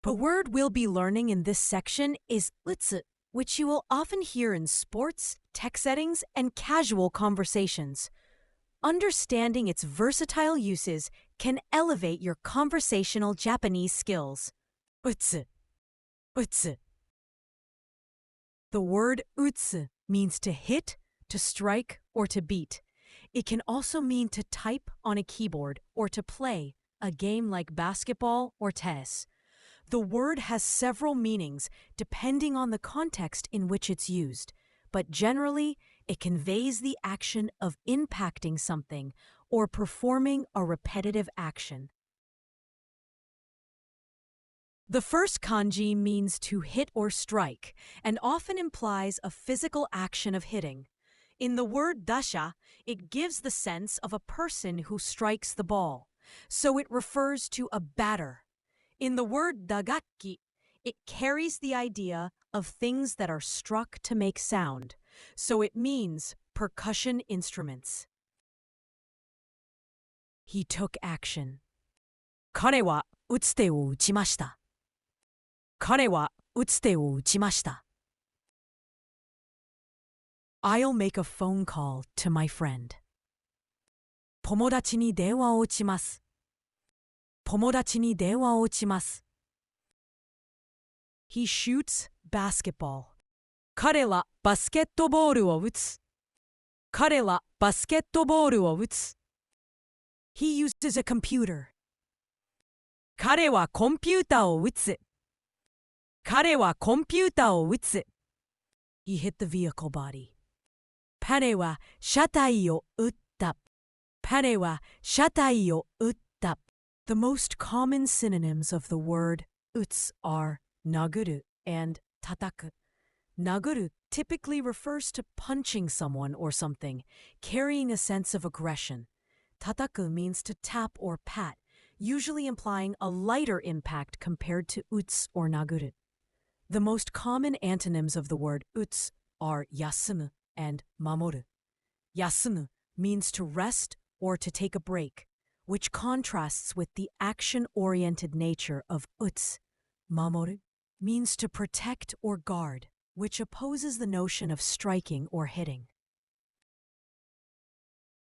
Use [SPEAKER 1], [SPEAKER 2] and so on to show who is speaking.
[SPEAKER 1] The word we'll be learning in this section is utsu, which you will often hear in sports, tech settings, and casual conversations. Understanding its versatile uses can elevate your conversational Japanese skills. Utsu. Utsu. The word utsu means to hit, to strike, or to beat. It can also mean to type on a keyboard or to play a game like basketball or tennis. The word has several meanings depending on the context in which it's used, but generally it conveys the action of impacting something or performing a repetitive action. The first kanji means to hit or strike and often implies a physical action of hitting. In the word dasha, it gives the sense of a person who strikes the ball, so it refers to a batter. In the word dagakki, it carries the idea of things that are struck to make sound, so it means percussion instruments. He took action. 彼は打つ手を打ちました。彼は打つ手を打ちました。I'll make a phone call to my friend. 友達に電話を打ちます。友達に電話を打ちます。He shoots basketball. 彼はバスケットボールを打つ。彼はバスケットボールを打つ。He uses a computer. 彼はコンピューターを打つ。彼はコンピューターを打つ。He hit the vehicle body. 彼は車体を打った。彼は車体を打った。The most common synonyms of the word utsu are naguru and tataku. Naguru typically refers to punching someone or something, carrying a sense of aggression. Tataku means to tap or pat, usually implying a lighter impact compared to utsu or naguru. The most common antonyms of the word utsu are yasumu and mamoru. Yasumu means to rest or to take a break, which contrasts with the action-oriented nature of utsu. Mamoru means to protect or guard, which opposes the notion of striking or hitting.